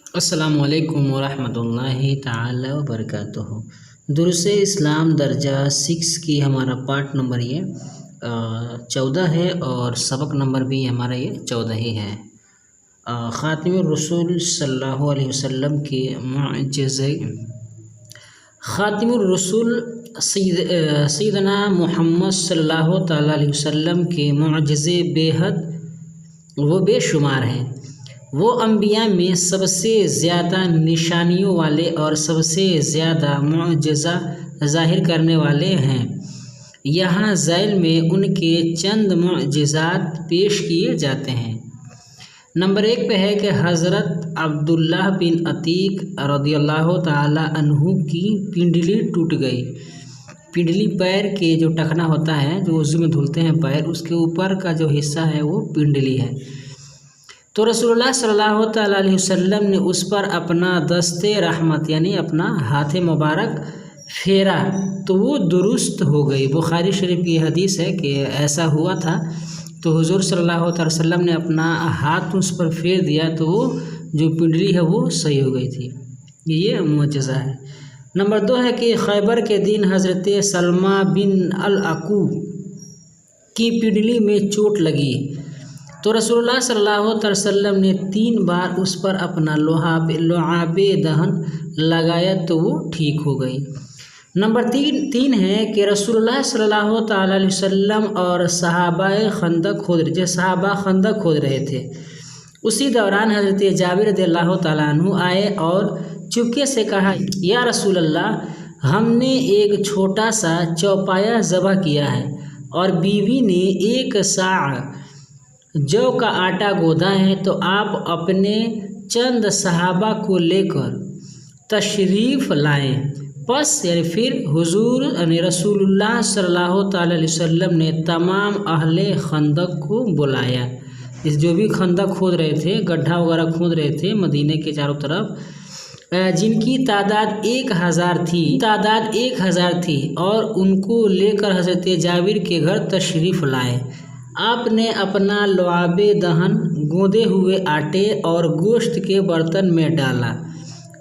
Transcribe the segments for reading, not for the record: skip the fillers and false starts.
अस्सलामुअलैकुम वरहमतुल्लाहि ताला वबरकातुहू। दुरुस इस्लाम दर्जा 6 की हमारा पार्ट नंबर ये 14 है और सबक नंबर भी हमारा ये 14 ही है। ख़ातिमुर रसूल सल्लल्लाहु अलैहि वसल्लम के मुअज्जिज़े ख़ातिमुर रसूल सैयदना मोहम्मद सल्लल्लाहु ताला अलैहि वसल्लम के मुअज्जिज़े बेहद वो बेशुमार हैं। वो अम्बिया में सबसे ज़्यादा निशानियों वाले और सबसे ज़्यादा मुअज्जिज़ा ज़ाहिर करने वाले हैं। यहाँ ज़ैल में उनके चंद मुअज्जिज़ात पेश किए जाते हैं। नंबर 1 पे है कि हज़रत अब्दुल्लाह बिन अतीक रदियल्लाहु ताला अन्हु की पिंडली टूट गई। पिंडली पैर के जो टखना होता है, जो वज़ू में धुलते हैं पैर, उसके ऊपर का जो हिस्सा है वो पिंडली है। तो रसूलुल्लाह सल्लल्लाहु ताला अलैहि वसल्लम ने उस पर अपना दस्ते रहमत यानी अपना हाथ मुबारक फेरा तो वो दुरुस्त हो गई। बुखारी शरीफ की हदीस है कि ऐसा हुआ था। तो हुजूर सल्लल्लाहु अलैहि वसल्लम ने अपना हाथ उस पर फेर दिया तो वो जो पिंडली है वो सही हो गई थी। ये मुअज्जिज़ा है। नंबर 2 है कि खैबर के दिन हज़रत सलमा बिन अल-अकू की पिंडली में चोट लगी तो रसूलुल्लाह सल्लल्लाहु अलैहि वसल्लम ने 3 बार उस पर अपना लुआबे दहन लगाया तो वो ठीक हो गई। नंबर 3 है कि रसूलुल्लाह सल्लल्लाहु अलैहि वसल्लम और सहाबाए खंदक खोद रहे थे। उसी दौरान हज़रत जाबिर रज़ियल्लाहु ताला अन्हु आए और चुपके से कहा, या रसूल अल्लाह, हमने एक छोटा सा चौपाया ज़बह किया है और बीवी ने 1 साअ जौ का आटा गोदा है, तो आप अपने चंद सहाबा को लेकर तशरीफ़ लाएं। बस फिर हुजूर रसूलुल्लाह सल्लल्लाहु ताला अलैहि वसल्लम ने तमाम अहले खंदक को बुलाया। इस जो भी खंदक खोद रहे थे, गड्ढा वगैरह खोद रहे थे मदीने के चारों तरफ, जिनकी तादाद 1000 थी और उनको लेकर हज़रत जाबिर के घर तशरीफ़ लाए। आपने अपना लुआबे दहन गोदे हुए आटे और गोश्त के बर्तन में डाला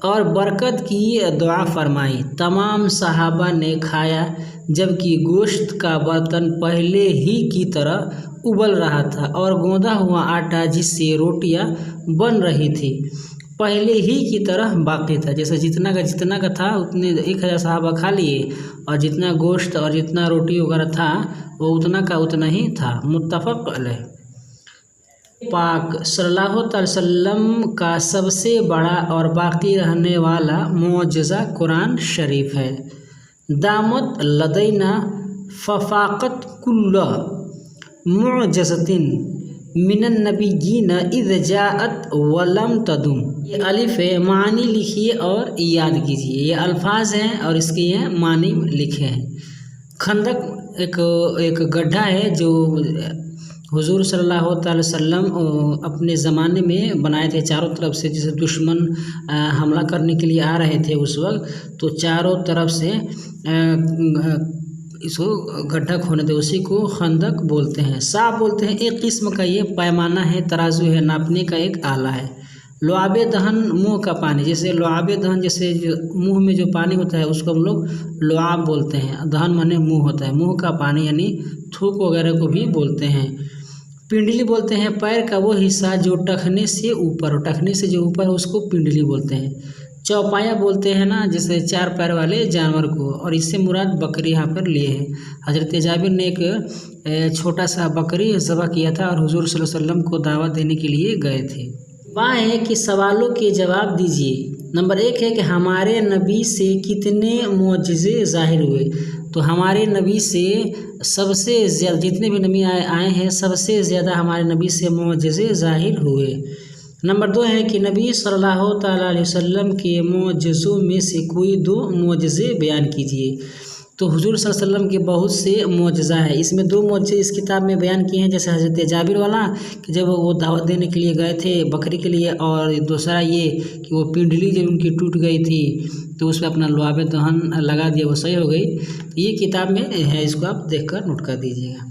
और बरकत की दुआ फरमाई। तमाम सहाबा ने खाया, जबकि गोश्त का बर्तन पहले ही की तरह उबल रहा था और गोंदा हुआ आटा जिससे रोटियां बन रही थी पहले ही की तरह बाकी था। जैसे जितना का था उतने 1000 सहाबा खा लिए और जितना गोश्त और जितना रोटी वगैरह था वो उतना का उतना ही था। मुत्तफक अलैह। पाक सल्लल्लाहु अलैहि वसल्लम का सबसे बड़ा और बाकी रहने वाला मुअज्जिज़ा कुरान शरीफ है। दामत लदैना फफाकत कुल्ल मुअज्जिज़तिन मिनन नबिय्यीन इज़ जाअत वलम तदुम। ये अलिफ है, मानी लिखिए और याद कीजिए। ये अल्फाज हैं और इसके ये मानी लिखे हैं। खंदक एक गड्ढा है जो हुजूर सल्लल्लाहु अलैहि वसल्लम अपने ज़माने में बनाए थे चारों तरफ से। जैसे दुश्मन हमला करने के लिए आ रहे थे उस वक्त, तो चारों तरफ से इसको गड्ढा खोने थे, उसी को खंदक बोलते हैं। साफ बोलते हैं। एक किस्म का ये पैमाना है, तराजू है, नापने का एक आला है। लुआबे दहन मुँह का पानी, जैसे लुआबे दहन जैसे जो मुँह में जो पानी होता है उसको हम लोग लुआब बोलते हैं। दहन माने मुँह होता है, मुँह का पानी यानी थूक वगैरह को भी बोलते हैं। पिंडली बोलते हैं पैर का वो हिस्सा जो टखने से ऊपर उसको पिंडली बोलते हैं। चौपाया बोलते हैं ना, जैसे 4 पैर वाले जानवर को, और इससे मुराद बकरी यहाँ पर लिए हैं। हज़रत जाबिर ने एक छोटा सा बकरी ज़बह किया था और हुजूर सल्लल्लाहु अलैहि वसल्लम को दावत देने के लिए गए थे। वहाँ है कि सवालों के जवाब दीजिए। नंबर 1 है कि हमारे नबी से कितने मुअज्जिज़े ज़ाहिर हुए। तो हमारे नबी से सबसे ज़्यादा, जितने भी नबी आए हैं सबसे ज़्यादा हमारे नबी से मुअज्जिज़े ज़ाहिर हुए। नंबर 2 है कि नबी सल्लल्लाहु ताला अलैहि वसल्लम के मुअज्जिज़ों में से कोई 2 मुअज्जिज़े बयान कीजिए। तो हुजूर सल्लल्लाहु अलैहि वसल्लम के बहुत से मुअज्जिज़ा है, इसमें 2 मुअज्जिज़े इस किताब में बयान किए हैं। जैसे हज़रत जाबिर वाला कि जब वो दावत देने के लिए गए थे बकरी के लिए, और दूसरा ये कि वो पिंडली जब उनकी टूट गई थी तो उस पर अपना लुआबे दहन लगा दिया, वो सही हो गई। ये किताब में है, इसको आप देखकर नोट कर दीजिएगा।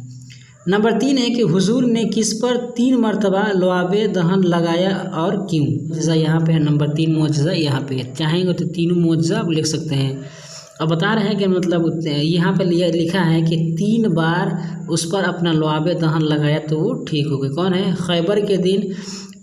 नंबर 3 है कि हुजूर ने किस पर 3 मरतबा लुआबे दहन लगाया और क्यों। जैसा यहाँ पे है नंबर 3 मुअज्जज़ा यहाँ पे है, चाहेंगे तो तीनों मुअज्जज़ा आप लिख सकते हैं। अब बता रहे हैं कि मतलब यहाँ पे लिखा है कि 3 बार उस पर अपना लुआबे दहन लगाया तो वो ठीक हो गए। कौन है? खैबर के दिन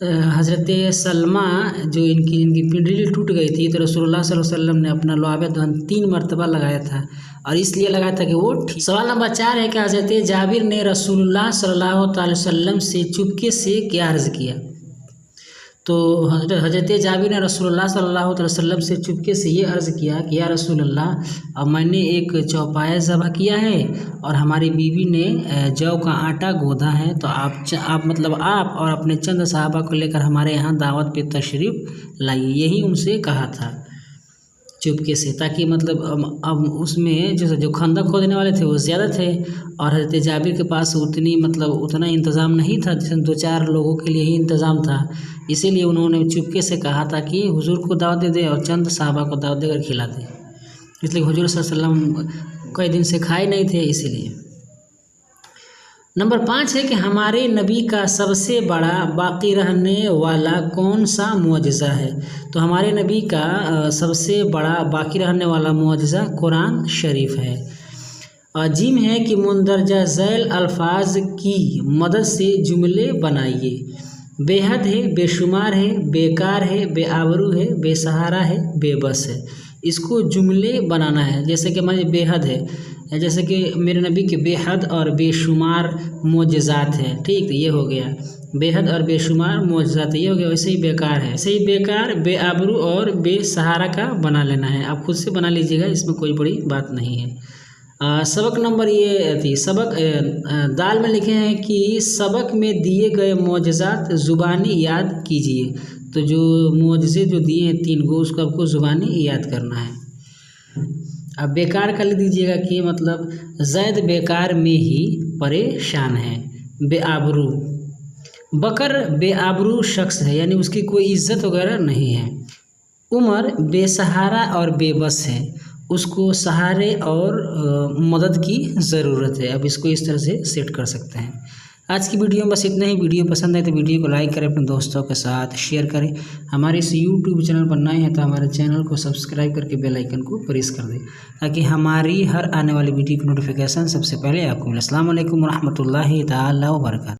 हज़रत सलमा जो इनकी पिंडली टूट गई थी तो रसूलुल्लाह सल्लल्लाहु अलैहि वसल्लम ने अपना लुआबे दहन 3 मरतबा लगाया था और इसलिए लगाया था कि वो ठीक। सवाल नंबर 4 है कि हज़रत जाबिर ने रसूलुल्लाह सल्लल्लाहु अलैहि वसल्लम से चुपके से क्या अर्ज़ किया। तो हज़रत जाबिर ने रसूलुल्लाह सल्लल्लाहु अलैहि वसल्लम से चुपके से ये अर्ज़ किया कि या रसूलुल्लाह, अब मैंने एक चौपाया ज़बह किया है और हमारी बीवी ने जौ का आटा गोदा है, तो आप और अपने चंद सहाबा को लेकर हमारे यहाँ दावत पे तशरीफ़ लाइए। यही उनसे कहा था चुपके से, ताकि मतलब अब उसमें जो खंदक खोदने वाले थे वो ज़्यादा थे और हज़रत जाबिर के पास उतना इंतज़ाम नहीं था, जैसे 2-4 लोगों के लिए ही इंतज़ाम था। इसीलिए उन्होंने चुपके से कहा था कि हुजूर को दावत दे दे और चंद साहबा को दावत देकर खिला दे, इसलिए हुजूर सल्लल्लाहु अलैहि वसल्लम कई दिन से खाए नहीं थे इसीलिए। नंबर 5 है कि हमारे नबी का सबसे बड़ा बाकी रहने वाला कौन सा मुअज्जज़ा है। तो हमारे नबी का सबसे बड़ा बाकी रहने वाला मुअज्जज़ा कुरान शरीफ है। जिम है कि मुंदरजा झैल अल्फाज की मदद से जुमले बनाइए। बेहद है, बेशुमार है, बेकार है, बेआबरू है, बेसहारा है, बेबस है। इसको जुमले बनाना है। जैसे कि हमारे बेहद है, जैसे कि मेरे नबी के बेहद और बेशुमार मुअज्जज़ात हैं, ठीक, तो ये हो गया बेहद और बेशुमार मुअज्जज़ात, ये हो गया। वैसे ही बेकार है, ऐसे ही बेकार, बेआबरू और बेसहारा का बना लेना है। आप खुद से बना लीजिएगा, इसमें कोई बड़ी बात नहीं है। सबक नंबर ये थी, सबक दाल में लिखे हैं कि सबक में दिए गए मुअज्जज़ात ज़ुबानी याद कीजिए। तो जो मुअज्जज़े जो दिए हैं 3 गो, उसको आपको ज़ुबानी याद करना है। अब बेकार का लिख दीजिएगा कि मतलब ज़ैद बेकार में ही परेशान है। बेआबरू, बकर बेआबरू शख्स है, यानी उसकी कोई इज्जत वगैरह नहीं है। उमर बेसहारा और बेबस है, उसको सहारे और मदद की ज़रूरत है। अब इसको इस तरह से सेट कर सकते हैं। आज की वीडियो में बस इतना ही। वीडियो पसंद आए तो वीडियो को लाइक करें, अपने दोस्तों के साथ शेयर करें। हमारे इस यूट्यूब चैनल पर नए हैं तो हमारे चैनल को सब्सक्राइब करके बेल आइकन को प्रेस कर दें, ताकि हमारी हर आने वाली वीडियो की नोटिफिकेशन सबसे पहले आपको मिले। अस्सलाम वालेकुम रहमतुल्लाहि ताला व बरकातहू।